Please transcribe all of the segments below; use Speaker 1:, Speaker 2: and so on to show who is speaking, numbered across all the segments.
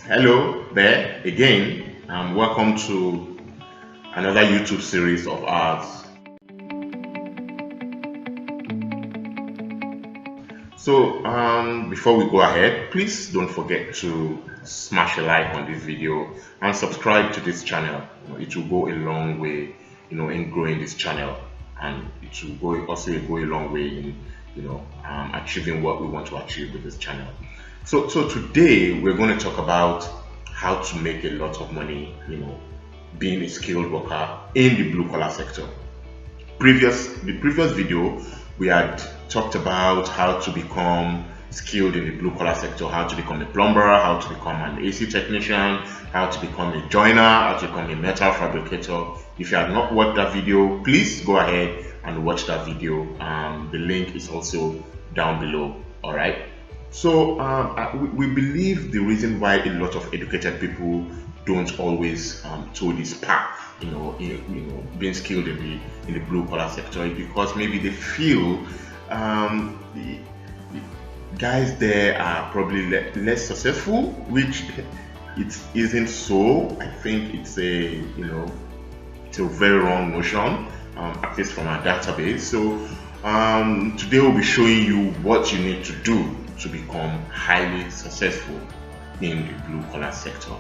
Speaker 1: Hello there again, and welcome to another YouTube series of ours. Before we go ahead, please don't forget to smash a like on this video and subscribe to this channel. It will go a long way, in growing this channel, and it will also go a long way in, achieving what we want to achieve with this channel. So today we're going to talk about how to make a lot of money, being a skilled worker in the blue collar sector. The previous video, we had talked about how to become skilled in the blue collar sector, how to become a plumber, how to become an AC technician, how to become a joiner, how to become a metal fabricator. If you have not watched that video, please go ahead and watch that video. The link is also down below. All right. So we believe the reason why a lot of educated people don't always toe this path, being skilled in the blue collar sector, is because maybe they feel the guys there are probably less successful, which it isn't so. I think it's a very wrong notion, at least from our database. So today we'll be showing you what you need to do to become highly successful in the blue collar sector.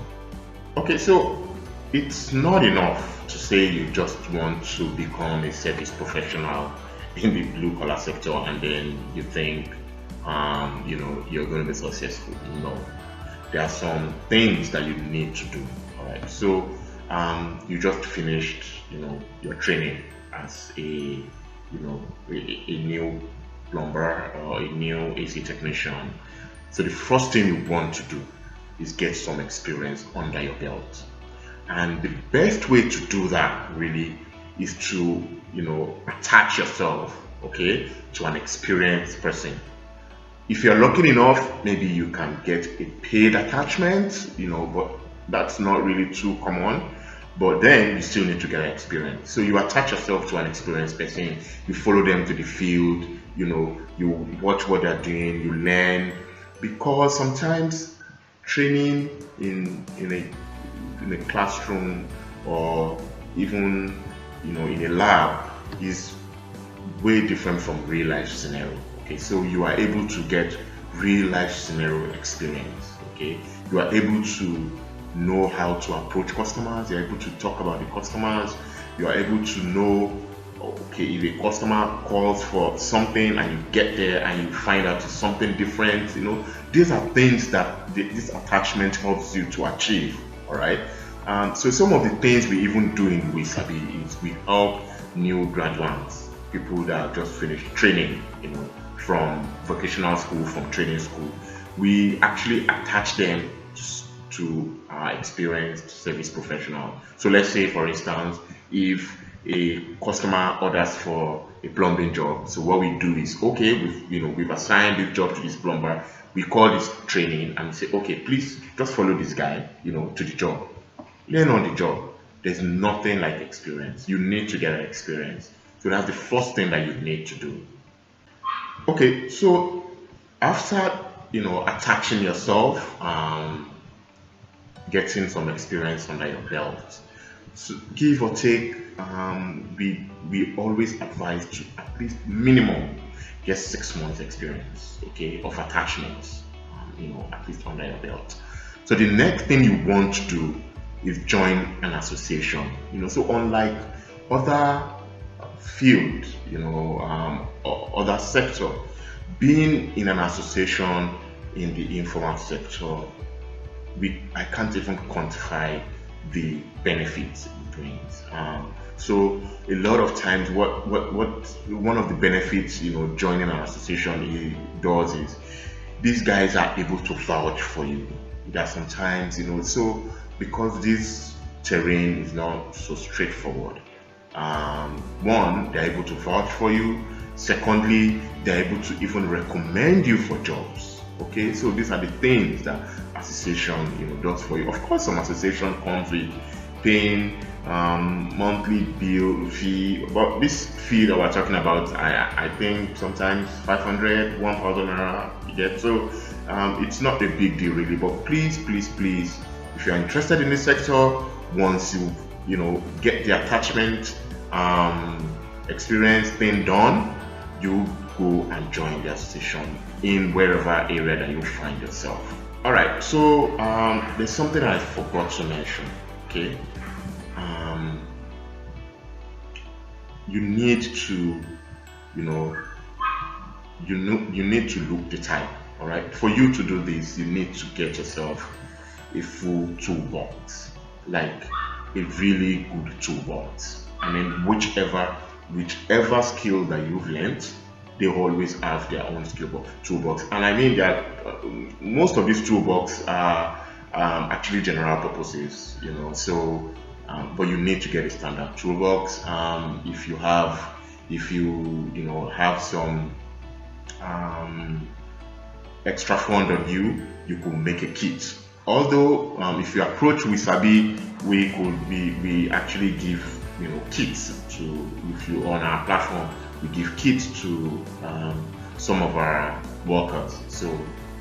Speaker 1: Okay, so it's not enough to say you just want to become a service professional in the blue collar sector and then you think you're going to be successful. No, there are some things that you need to do. All right, so you just finished your training as a new plumber or a new AC technician. So the first thing you want to do is get some experience under your belt, and the best way to do that really is to attach yourself, okay, to an experienced person. If you're lucky enough, maybe you can get a paid attachment, but that's not really too common. But then you still need to get experience. So you attach yourself to an experienced person, you follow them to the field, you watch what they're doing, you learn, because sometimes training in a classroom or even in a lab is way different from real life scenario. Okay, so you are able to get real life scenario experience. Okay, you are able to know how to approach customers, you're able to talk about the customers, you are able to know, okay, if a customer calls for something and you get there and you find out it's something different, these are things that this attachment helps you to achieve. All right. So some of the things we even do in Wasabi is we help new graduates, people that just finished training, from vocational school, from training school. We actually attach them to our experienced service professional. So let's say, for instance, if a customer orders for a plumbing job, so what we do is, okay, we've assigned this job to this plumber. We call this training and we say, okay, please just follow this guy, to the job. Learn on the job. There's nothing like experience. You need to get an experience. So that's the first thing that you need to do. Okay, so after attaching yourself, getting some experience under your belt, so give or take, we always advise to at least minimum get 6 months experience, okay, of attachments, at least under your belt. So the next thing you want to do is join an association. So unlike other field, other sector, being in an association in the informal sector, I can't even quantify the benefits it brings. So a lot of times, what one of the benefits joining an association does is these guys are able to vouch for you. That sometimes so because this terrain is not so straightforward. One, they're able to vouch for you. Secondly, they're able to even recommend you for jobs. Okay, so these are the things that association does for you. Of course, some association comes with paying monthly bill fee, but this fee that we're talking about, I think sometimes 500, 1,000 naira you get. So It's not a big deal really, but please, please, please, if you're interested in this sector, once you get the attachment experience thing done, you go and join the association in wherever area that you find yourself. All right, so there's something I forgot to mention. Okay, you need to, you need to look the type. All right, for you to do this, you need to get yourself a full toolbox, like a really good toolbox. I mean, whichever skill that you've learned, they always have their own toolbox. And I mean that most of these toolbox are actually general purposes, so but you need to get a standard toolbox. If you have some extra fund on you, you could make a kit. Although if you approach Wisabi, we actually give kits to, if you on our platform, we give kits to some of our workers. So,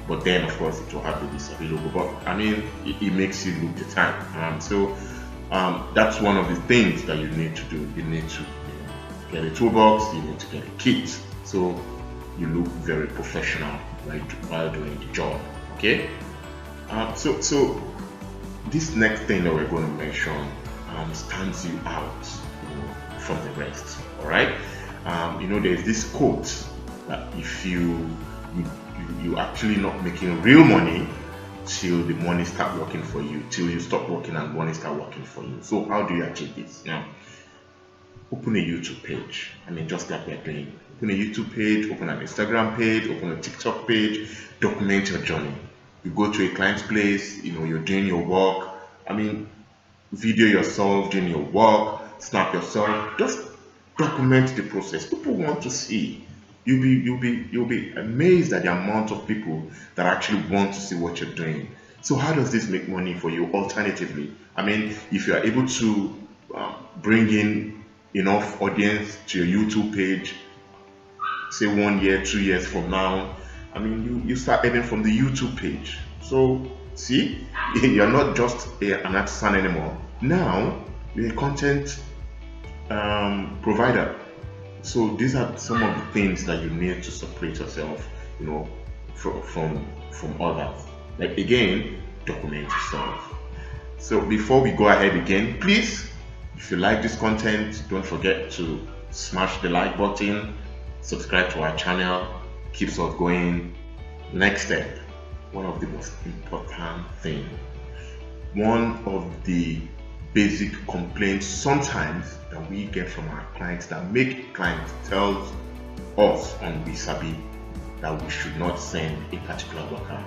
Speaker 1: but then of course it will have the Wisabi logo. But I mean, it makes you look the time. So that's one of the things that you need to do. You need to get a toolbox. You need to get a kit. So you look very professional while doing the job. Okay. So this next thing that we're going to mention stands you out from the rest. All right. There's this quote that if you actually not making real money till the money start working for you, till you stop working and money start working for you. So how do you achieve this? Now, open a YouTube page. I mean, just like we're doing. Open a YouTube page, open an Instagram page, open a TikTok page, document your journey. You go to a client's place, you're doing your work. I mean, video yourself doing your work, snap yourself, just document the process. People want to see. You'll be amazed at the amount of people that actually want to see what you're doing. So how does this make money for you? Alternatively, I mean, if you are able to bring in enough audience to your YouTube page, say 1 year, 2 years from now, I mean, you start earning from the YouTube page. So see, you're not just an artisan anymore. Now you're a content provider. So these are some of the things that you need to separate yourself, from others. Like, again, document yourself. So before we go ahead again, please, if you like this content, don't forget to smash the like button, subscribe to our channel, keeps us going. Next step, one of the most important things, one of the basic complaints sometimes that we get from our clients, that make clients tell us on Wisabi that we should not send a particular worker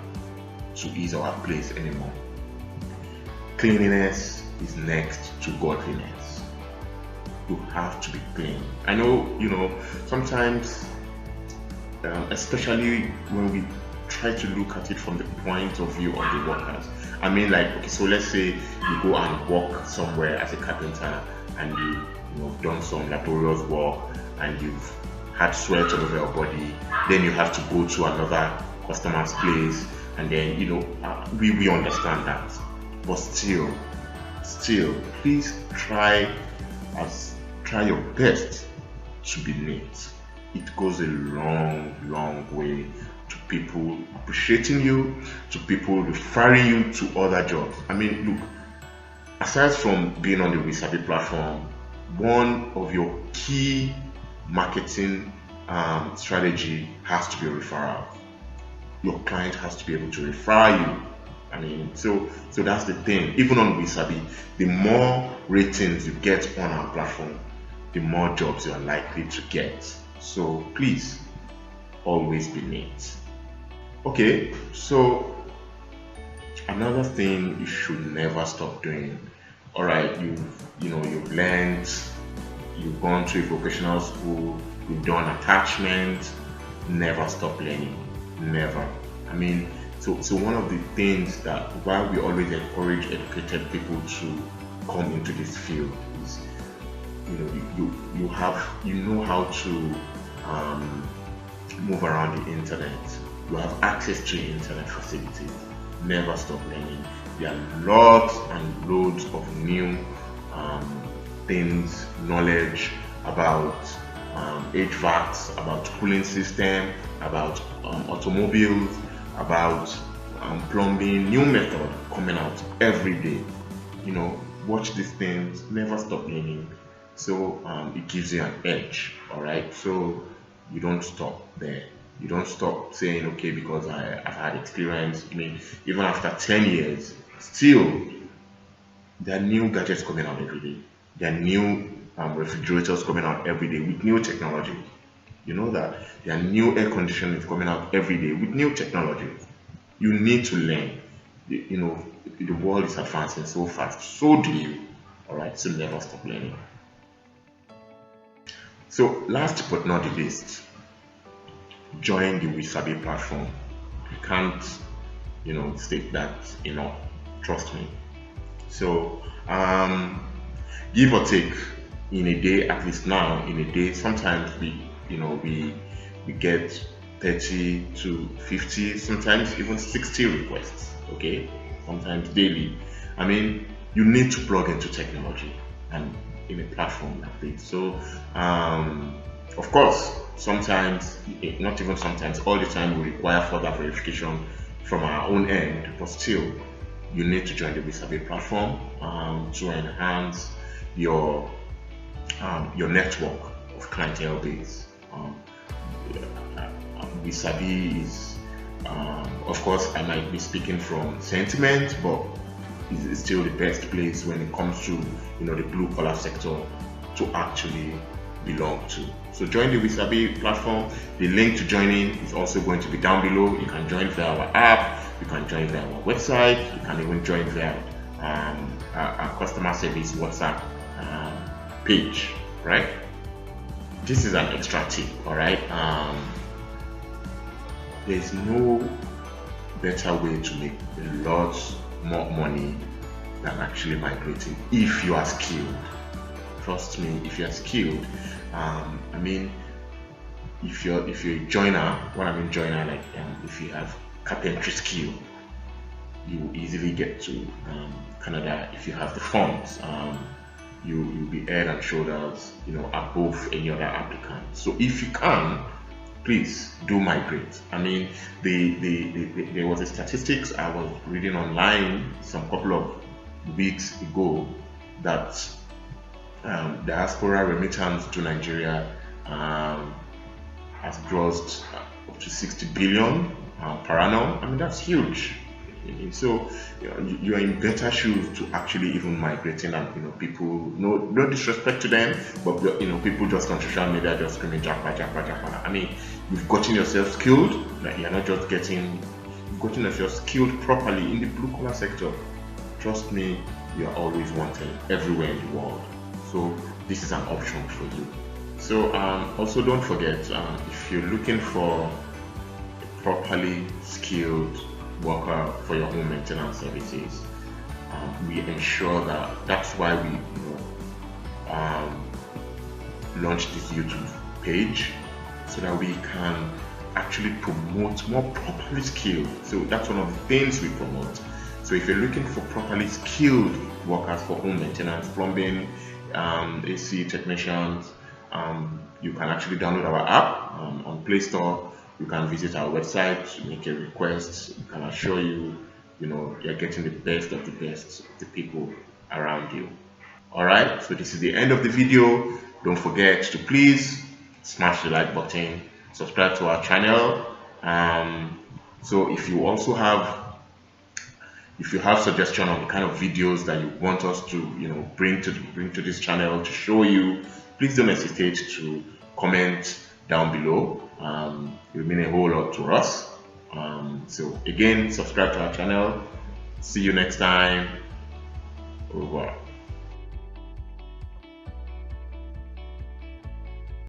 Speaker 1: to his or her place anymore. Cleanliness is next to godliness. You have to be clean. I know, sometimes, especially when we try to look at it from the point of view of the workers. I mean, like, okay, so let's say you go and work somewhere as a carpenter, and you've done some laborious work, and you've had sweat all over your body. Then you have to go to another customer's place, and then we understand that. But still, please try your best to be neat. It goes a long way to people appreciating you, to people referring you to other jobs. I mean, look, aside from being on the Wisabi platform, one of your key marketing strategy has to be referral. Your client has to be able to refer you. I mean, so that's the thing. Even on Wisabi, the more ratings you get on our platform, the more jobs you are likely to get. So please, always be neat. Okay, so another thing you should never stop doing. All right, you've learned, you've gone to a vocational school, you've done attachment. Never stop learning. Never. I mean, so one of the things that why we always encourage educated people to come into this field is, you know how to move around the internet. you have access to internet facilities. Never stop learning. There are lots and loads of new things, knowledge about HVACs, about cooling system, about automobiles, about plumbing, new method coming out every day. Watch these things, never stop learning. So it gives you an edge. All right, so you don't stop there. You don't stop saying, okay, because I've had experience. Even after 10 years, still there are new gadgets coming out every day. There are new refrigerators coming out every day with new technology. You know that there are new air conditioning coming out every day with new technology. You need to learn. The world is advancing so fast. So do you. All right, so never stop learning. So last but not the least, join the Wisabi platform. I can't, state that enough. Trust me. So give or take in a day, at least now in a day, sometimes we get 30 to 50, sometimes even 60 requests. Okay, sometimes daily. You need to plug into technology and in a platform like this. So of course, sometimes, not even sometimes, all the time we require further verification from our own end, but still you need to join the Wisabi platform to enhance your network of clientele base. Wisabi is, of course, I might be speaking from sentiment, but it's still the best place when it comes to the blue collar sector to actually belong to. So join the Wisabi platform. The link to joining is also going to be down below. You can join via our app, you can join via our website, you can even join via our customer service WhatsApp page, right? This is an extra tip, all right? There's no better way to make a lot more money than actually migrating if you are skilled. Trust me, if you are skilled, if you're a joiner, what I mean joiner, like if you have carpentry skill, you will easily get to Canada. If you have the funds, you'll be head and shoulders, above any other applicant. So if you can, please do migrate. There was a statistics I was reading online some couple of weeks ago that diaspora remittance to Nigeria has grossed up to 60 billion per annum. That's huge. So you are in better shoes to actually even migrating, and people, no disrespect to them, but people just on social media just screaming japa japa japa. You've gotten yourself skilled. Like, you're not just you've gotten yourself skilled properly in the blue collar sector. Trust me, you are always wanted everywhere in the world. So this is an option for you. So also don't forget, if you're looking for a properly skilled worker for your home maintenance services, we ensure that's why we launched this YouTube page, so that we can actually promote more properly skilled. So that's one of the things we promote. So if you're looking for properly skilled workers for home maintenance, plumbing, AC technicians, you can actually download our app on Play Store. You can visit our website, make a request. We can assure you, you're getting the best of the people around you. Alright, so this is the end of the video. Don't forget to please smash the like button, subscribe to our channel. So if you also have suggestion on the kind of videos that you want us to bring to this channel to show you, please don't hesitate to comment down below. It will mean a whole lot to us. So again, subscribe to our channel. See you next time. Over.